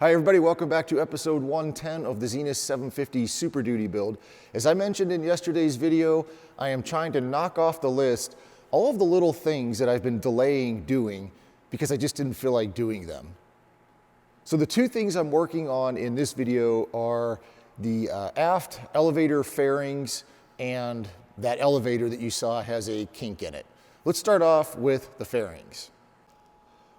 Hi everybody, welcome back to episode 110 of the Zenith 750 Super Duty build. As I mentioned in yesterday's video, I am trying to knock off the list all of the little things that I've been delaying doing because I just didn't feel like doing them. So the two things I'm working on in this video are the aft elevator fairings and that elevator that you saw has a kink in it. Let's start off with the fairings.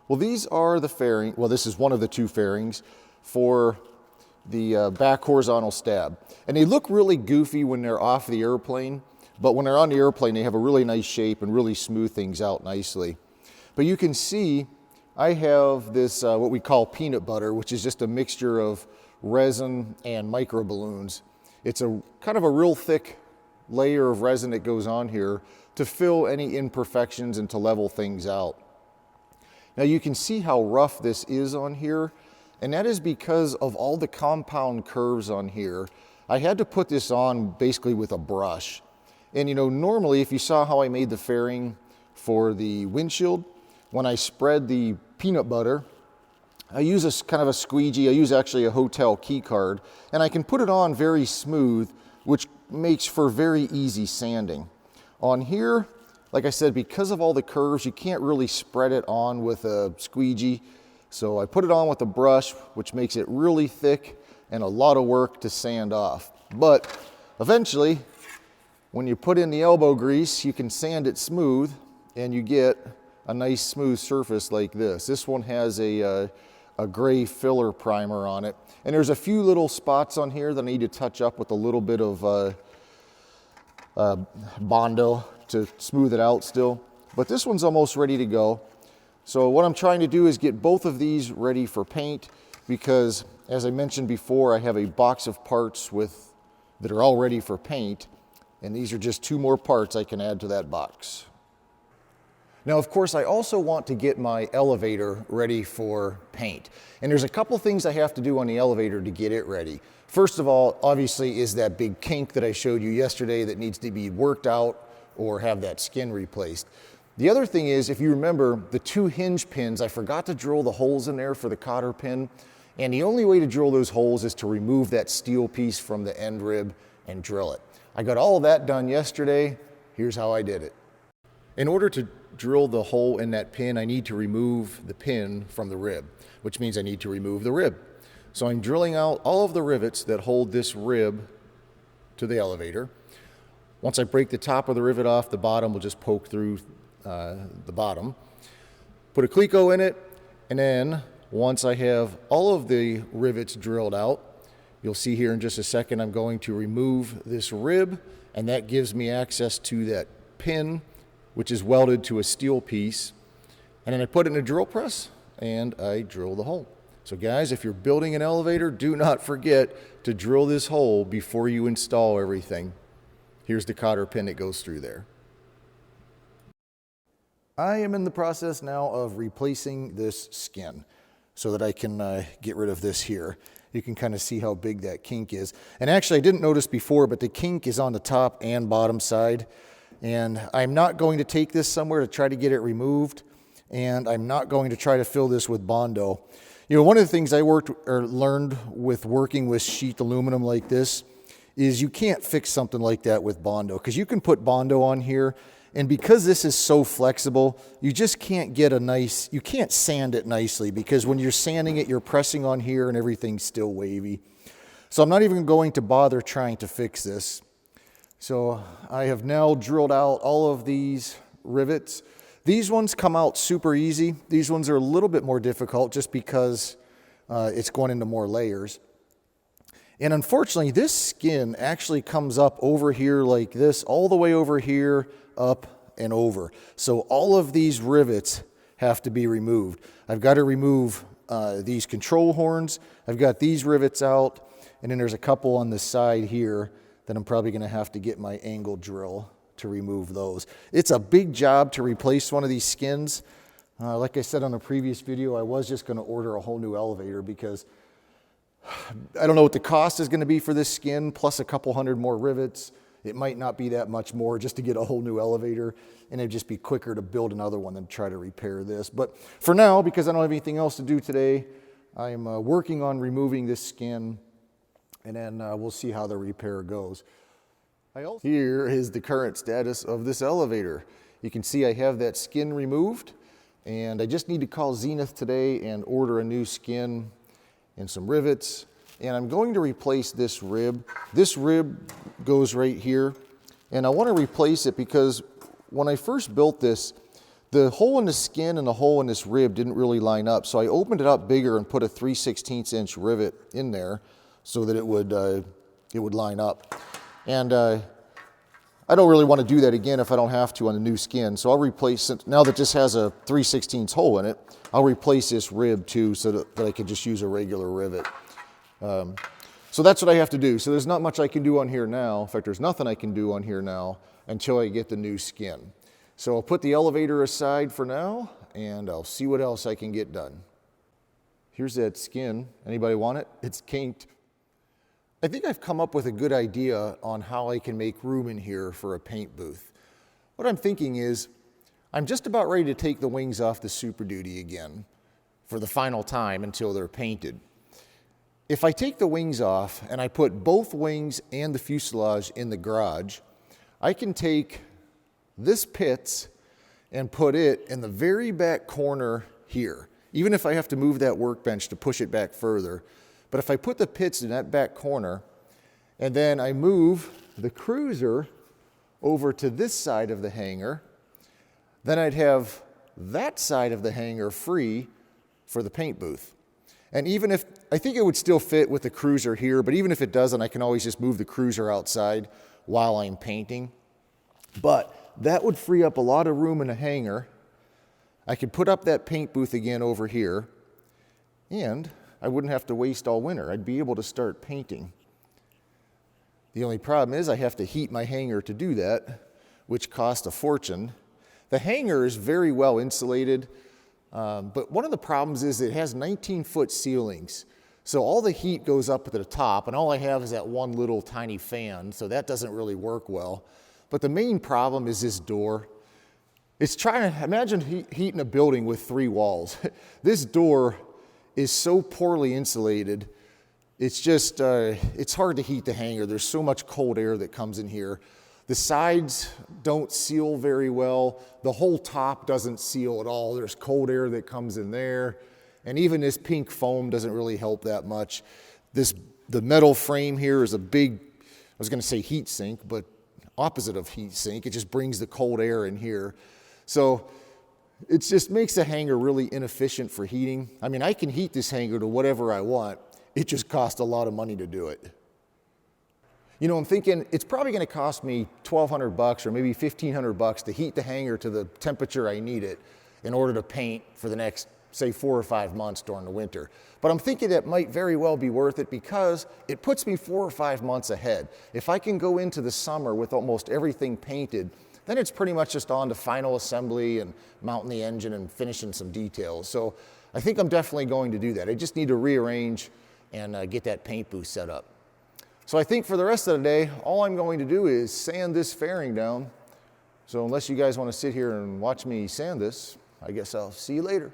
Well, these are the fairing. Well, this is one of the two fairings for the back horizontal stab. And they look really goofy when they're off the airplane, but when they're on the airplane, they have a really nice shape and really smooth things out nicely. But you can see I have this, what we call peanut butter, which is just a mixture of resin and micro balloons. It's a kind of a real thick layer of resin that goes on here to fill any imperfections and to level things out. Now you can see how rough this is on here, and that is because of all the compound curves on here. I had to put this on basically with a brush. And you know, normally if you saw how I made the fairing for the windshield, when I spread the peanut butter, I use a kind of a squeegee. I use actually a hotel key card, and I can put it on very smooth, which makes for very easy sanding. On here, like I said, because of all the curves, you can't really spread it on with a squeegee. So I put it on with a brush, which makes it really thick and a lot of work to sand off. But eventually, when you put in the elbow grease, you can sand it smooth and you get a nice smooth surface like this. This one has a gray filler primer on it. And there's a few little spots on here that I need to touch up with a little bit of Bondo to smooth it out still. But this one's almost ready to go. So what I'm trying to do is get both of these ready for paint because, as I mentioned before, I have a box of parts that are all ready for paint, and these are just two more parts I can add to that box. Now, of course, I also want to get my elevator ready for paint. And there's a couple things I have to do on the elevator to get it ready. First of all, obviously, is that big kink that I showed you yesterday that needs to be worked out or have that skin replaced. The other thing is, if you remember, the two hinge pins, I forgot to drill the holes in there for the cotter pin. And the only way to drill those holes is to remove that steel piece from the end rib and drill it. I got all of that done yesterday. Here's how I did it. In order to drill the hole in that pin, I need to remove the pin from the rib, which means I need to remove the rib. So I'm drilling out all of the rivets that hold this rib to the elevator. Once I break the top of the rivet off, the bottom will just poke through the bottom. Put a cleco in it, and then once I have all of the rivets drilled out, you'll see here in just a second, I'm going to remove this rib, and that gives me access to that pin, which is welded to a steel piece. And then I put it in a drill press, and I drill the hole. So guys, if you're building an elevator, do not forget to drill this hole before you install everything. Here's the cotter pin that goes through there. I am in the process now of replacing this skin so that I can get rid of this here. You can kind of see how big that kink is. And actually, I didn't notice before, but the kink is on the top and bottom side. And I'm not going to take this somewhere to try to get it removed. And I'm not going to try to fill this with Bondo. You know, one of the things I learned with working with sheet aluminum like this is you can't fix something like that with Bondo, because you can put Bondo on here, and because this is so flexible, you just can't get you can't sand it nicely, because when you're sanding it, you're pressing on here and everything's still wavy. So I'm not even going to bother trying to fix this. So I have now drilled out all of these rivets. These ones come out super easy. These ones are a little bit more difficult just because it's going into more layers. And unfortunately, this skin actually comes up over here like this, all the way over here, up and over. So all of these rivets have to be removed. I've got to remove these control horns. I've got these rivets out, and then there's a couple on the side here that I'm probably going to have to get my angle drill to remove those. It's a big job to replace one of these skins. Like I said on a previous video, I was just going to order a whole new elevator because I don't know what the cost is going to be for this skin, plus a couple hundred more rivets. It might not be that much more just to get a whole new elevator, and it'd just be quicker to build another one than try to repair this. But for now, because I don't have anything else to do today, I'm working on removing this skin, and then we'll see how the repair goes. Here is the current status of this elevator. You can see I have that skin removed, and I just need to call Zenith today and order a new skin and some rivets. And I'm going to replace this rib. This rib goes right here, and I want to replace it because when I first built this, the hole in the skin and the hole in this rib didn't really line up. So I opened it up bigger and put a 3/16 inch rivet in there so that it would line up. And I don't really want to do that again if I don't have to on the new skin. So I'll replace it. Now that this has a 3/16 hole in it, I'll replace this rib too so that I can just use a regular rivet. So that's what I have to do. So there's not much I can do on here now. In fact, there's nothing I can do on here now until I get the new skin. So I'll put the elevator aside for now, and I'll see what else I can get done. Here's that skin. Anybody want it? It's kinked. I think I've come up with a good idea on how I can make room in here for a paint booth. What I'm thinking is, I'm just about ready to take the wings off the Super Duty again for the final time until they're painted. If I take the wings off and I put both wings and the fuselage in the garage, I can take this pits and put it in the very back corner here, even if I have to move that workbench to push it back further. But if I put the pits in that back corner and then I move the cruiser over to this side of the hangar, then I'd have that side of the hangar free for the paint booth. And even if, I think it would still fit with the cruiser here, but even if it doesn't, I can always just move the cruiser outside while I'm painting. But that would free up a lot of room in the hangar. I could put up that paint booth again over here, and I wouldn't have to waste all winter. I'd be able to start painting. The only problem is I have to heat my hangar to do that, which costs a fortune. The hangar is very well insulated, but one of the problems is it has 19-foot ceilings. So all the heat goes up at the top, and all I have is that one little tiny fan, so that doesn't really work well. But the main problem is this door. It's trying to, imagine heating a building with 3 walls. This door is so poorly insulated, it's just, it's hard to heat the hangar. There's so much cold air that comes in here. The sides don't seal very well. The whole top doesn't seal at all. There's cold air that comes in there. And even this pink foam doesn't really help that much. The metal frame here is a big, I was gonna say heat sink, but opposite of heat sink. It just brings the cold air in here. So it just makes the hangar really inefficient for heating. I mean, I can heat this hangar to whatever I want. It just costs a lot of money to do it. You know, I'm thinking it's probably going to cost me $1,200 or maybe $1,500 to heat the hangar to the temperature I need it in order to paint for the next, say, 4 or 5 months during the winter. But I'm thinking that might very well be worth it because it puts me 4 or 5 months ahead. If I can go into the summer with almost everything painted, then it's pretty much just on to final assembly and mounting the engine and finishing some details. So I think I'm definitely going to do that. I just need to rearrange and get that paint booth set up. So I think for the rest of the day, all I'm going to do is sand this fairing down. So unless you guys want to sit here and watch me sand this, I guess I'll see you later.